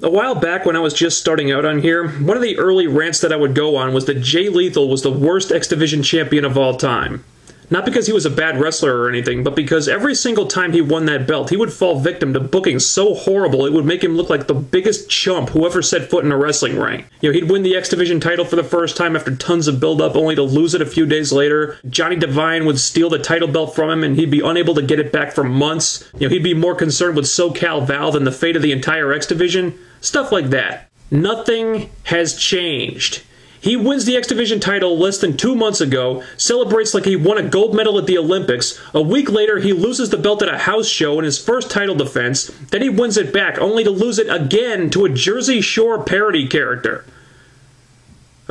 A while back when I was just starting out on here, one of the early rants that I would go on was that Jay Lethal was the worst X Division champion of all time. Not because he was a bad wrestler or anything, but because every single time he won that belt, he would fall victim to booking so horrible it would make him look like the biggest chump who ever set foot in a wrestling ring. You know, he'd win the X Division title for the first time after tons of build-up, only to lose it a few days later. Johnny Devine would steal the title belt from him, and he'd be unable to get it back for months. You know, he'd be more concerned with SoCal Val than the fate of the entire X Division. Stuff like that. Nothing has changed. He wins the X Division title less than 2 months ago, celebrates like he won a gold medal at the Olympics. A week later, he loses the belt at a house show in his first title defense. Then he wins it back, only to lose it again to a Jersey Shore parody character.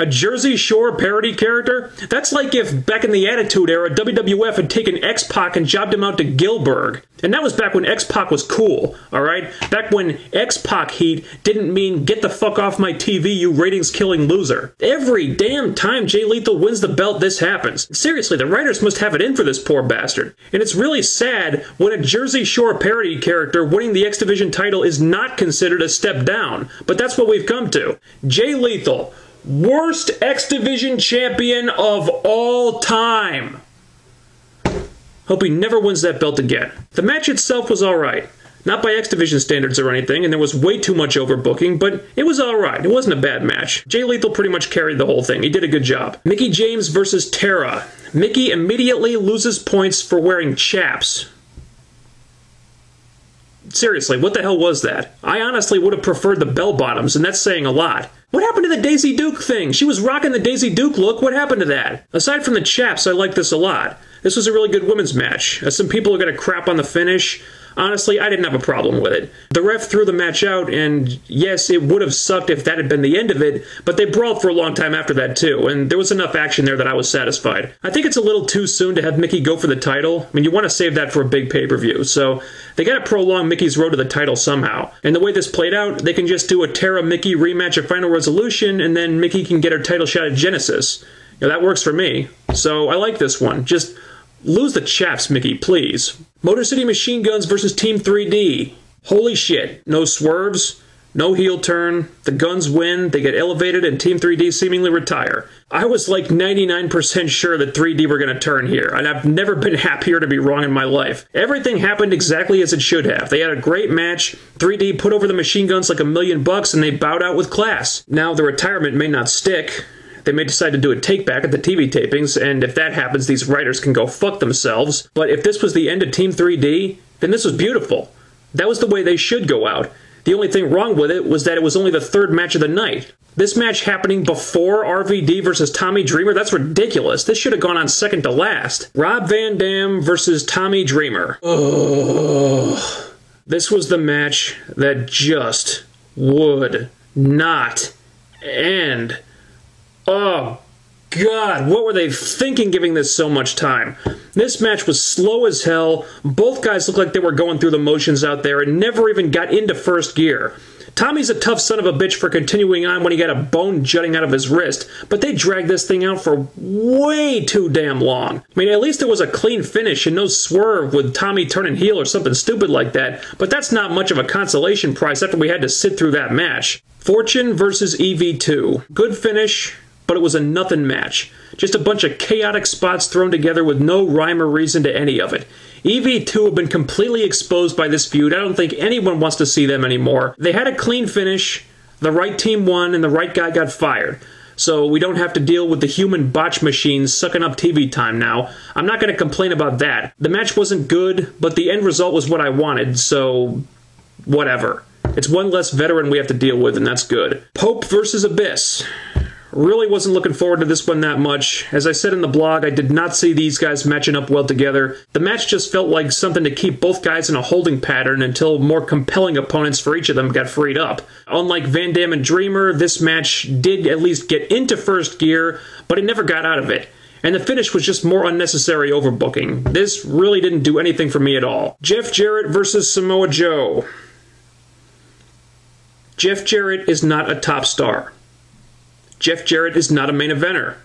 A Jersey Shore parody character? That's like if, back in the Attitude Era, WWF had taken X-Pac and jobbed him out to Gilbert. And that was back when X-Pac was cool, alright? Back when X-Pac heat didn't mean, get the fuck off my TV, you ratings-killing loser. Every damn time Jay Lethal wins the belt, this happens. Seriously, the writers must have it in for this poor bastard. And it's really sad when a Jersey Shore parody character winning the X Division title is not considered a step down. But that's what we've come to. Jay Lethal, worst X Division champion of all time. Hope he never wins that belt again. The match itself was alright. Not by X Division standards or anything, and there was way too much overbooking, but it was alright. It wasn't a bad match. Jay Lethal pretty much carried the whole thing. He did a good job. Mickie James versus Tara. Mickie immediately loses points for wearing chaps. Seriously, what the hell was that? I honestly would have preferred the bell bottoms, and that's saying a lot. What happened to the Daisy Duke thing? She was rocking the Daisy Duke look. What happened to that? Aside from the chaps, I like this a lot. This was a really good women's match. Some people are going to crap on the finish. Honestly, I didn't have a problem with it. The ref threw the match out, and yes, it would have sucked if that had been the end of it, but they brawled for a long time after that too, and there was enough action there that I was satisfied. I think it's a little too soon to have Mickie go for the title. I mean, you want to save that for a big pay-per-view, so they got to prolong Mickie's road to the title somehow. And the way this played out, they can just do a Tara-Mickie rematch at Final Resolution, and then Mickie can get her title shot at Genesis. You know, that works for me. So I like this one. Just lose the chaps, Mickie, please. Motor City Machine Guns versus Team 3D. Holy shit. No swerves, no heel turn, the Guns win, they get elevated, and Team 3D seemingly retire. I was like 99% sure that 3D were going to turn here, and I've never been happier to be wrong in my life. Everything happened exactly as it should have. They had a great match, 3D put over the Machine Guns like $1,000,000, and they bowed out with class. Now, the retirement may not stick. They may decide to do a take-back at the TV tapings, and if that happens, these writers can go fuck themselves. But if this was the end of Team 3D, then this was beautiful. That was the way they should go out. The only thing wrong with it was that it was only the third match of the night. This match happening before RVD versus Tommy Dreamer? That's ridiculous. This should have gone on second to last. Rob Van Dam versus Tommy Dreamer. Ugh. This was the match that just would not end. Oh, God, what were they thinking giving this so much time? This match was slow as hell. Both guys looked like they were going through the motions out there and never even got into first gear. Tommy's a tough son of a bitch for continuing on when he got a bone jutting out of his wrist, but they dragged this thing out for way too damn long. I mean, at least there was a clean finish and no swerve with Tommy turning heel or something stupid like that, but that's not much of a consolation prize after we had to sit through that match. Fortune versus EV2. Good finish, but it was a nothing match. Just a bunch of chaotic spots thrown together with no rhyme or reason to any of it. EV2 have been completely exposed by this feud. I don't think anyone wants to see them anymore. They had a clean finish, the right team won, and the right guy got fired. So we don't have to deal with the human botch machines sucking up TV time now. I'm not going to complain about that. The match wasn't good, but the end result was what I wanted, so whatever. It's one less veteran we have to deal with, and that's good. Pope versus Abyss. Really wasn't looking forward to this one that much. As I said in the blog, I did not see these guys matching up well together. The match just felt like something to keep both guys in a holding pattern until more compelling opponents for each of them got freed up. Unlike Van Dam and Dreamer, this match did at least get into first gear, but it never got out of it. And the finish was just more unnecessary overbooking. This really didn't do anything for me at all. Jeff Jarrett versus Samoa Joe. Jeff Jarrett is not a top star. Jeff Jarrett is not a main eventer.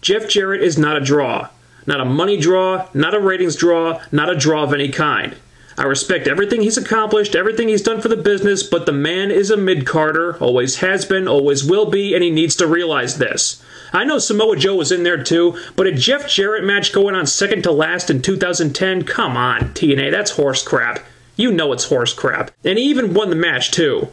Jeff Jarrett is not a draw. Not a money draw, not a ratings draw, not a draw of any kind. I respect everything he's accomplished, everything he's done for the business, but the man is a mid-carder, always has been, always will be, and he needs to realize this. I know Samoa Joe was in there too, but a Jeff Jarrett match going on second to last in 2010? Come on, TNA, that's horse crap. You know it's horse crap. And he even won the match too.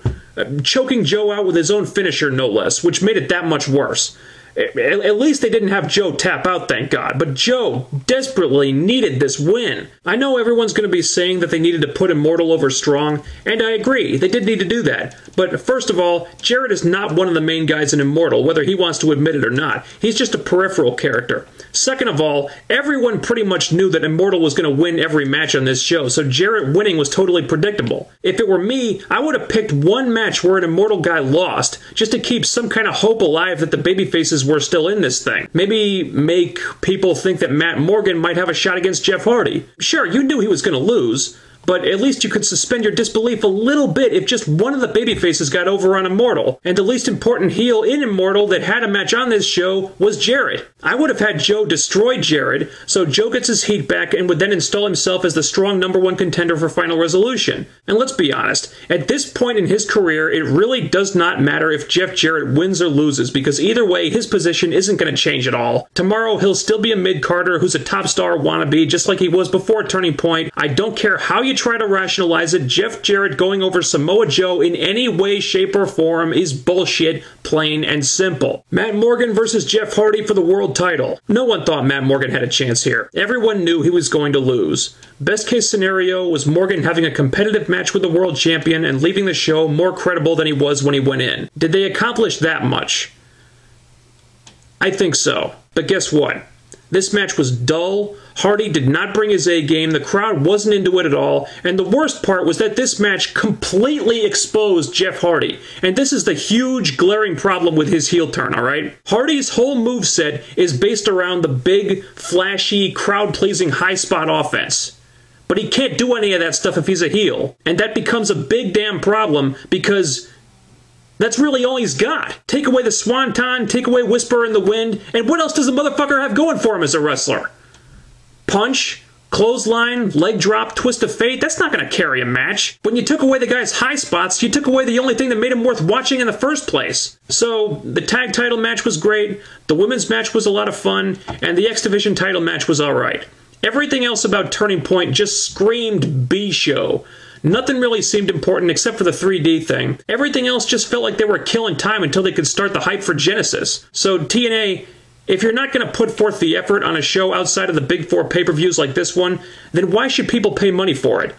Choking Joe out with his own finisher, no less, which made it that much worse. At least they didn't have Joe tap out, thank God, but Joe desperately needed this win. I know everyone's going to be saying that they needed to put Immortal over Strong, and I agree, they did need to do that. But first of all, Jarrett is not one of the main guys in Immortal, whether he wants to admit it or not. He's just a peripheral character. Second of all, everyone pretty much knew that Immortal was going to win every match on this show, so Jarrett winning was totally predictable. If it were me, I would have picked one match where an Immortal guy lost, just to keep some kind of hope alive that the babyfaces were still in this thing. Maybe make people think that Matt Morgan might have a shot against Jeff Hardy. Sure, you knew he was going to lose, but at least you could suspend your disbelief a little bit if just one of the babyfaces got over on Immortal, and the least important heel in Immortal that had a match on this show was Jarrett. I would have had Joe destroy Jarrett, so Joe gets his heat back and would then install himself as the strong #1 contender for Final Resolution. And let's be honest, at this point in his career, it really does not matter if Jeff Jarrett wins or loses, because either way, his position isn't going to change at all. Tomorrow, he'll still be a mid-carder who's a top star wannabe, just like he was before Turning Point. I don't care how you try to rationalize it, Jeff Jarrett going over Samoa Joe in any way, shape, or form is bullshit, plain and simple. Matt Morgan versus Jeff Hardy for the world title. No one thought Matt Morgan had a chance here. Everyone knew he was going to lose. Best case scenario was Morgan having a competitive match with the world champion and leaving the show more credible than he was when he went in. Did they accomplish that much? I think so. But guess what? This match was dull, Hardy did not bring his A game, the crowd wasn't into it at all, and the worst part was that this match completely exposed Jeff Hardy. And this is the huge, glaring problem with his heel turn, alright? Hardy's whole moveset is based around the big, flashy, crowd-pleasing high spot offense. But he can't do any of that stuff if he's a heel. And that becomes a big damn problem because that's really all he's got. Take away the Swanton, take away Whisper in the Wind, and what else does the motherfucker have going for him as a wrestler? Punch, clothesline, leg drop, twist of fate, that's not going to carry a match. When you took away the guy's high spots, you took away the only thing that made him worth watching in the first place. So, the tag title match was great, the women's match was a lot of fun, and the X Division title match was alright. Everything else about Turning Point just screamed B-show. Nothing really seemed important except for the 3D thing. Everything else just felt like they were killing time until they could start the hype for Genesis. So TNA, if you're not going to put forth the effort on a show outside of the Big Four pay-per-views like this one, then why should people pay money for it?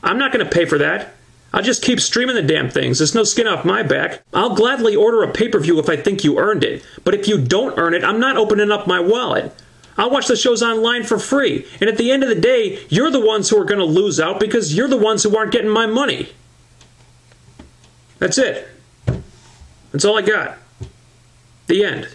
I'm not going to pay for that. I'll just keep streaming the damn things. There's no skin off my back. I'll gladly order a pay-per-view if I think you earned it. But if you don't earn it, I'm not opening up my wallet. I'll watch the shows online for free, and at the end of the day, you're the ones who are going to lose out because you're the ones who aren't getting my money. That's it. That's all I got. The end.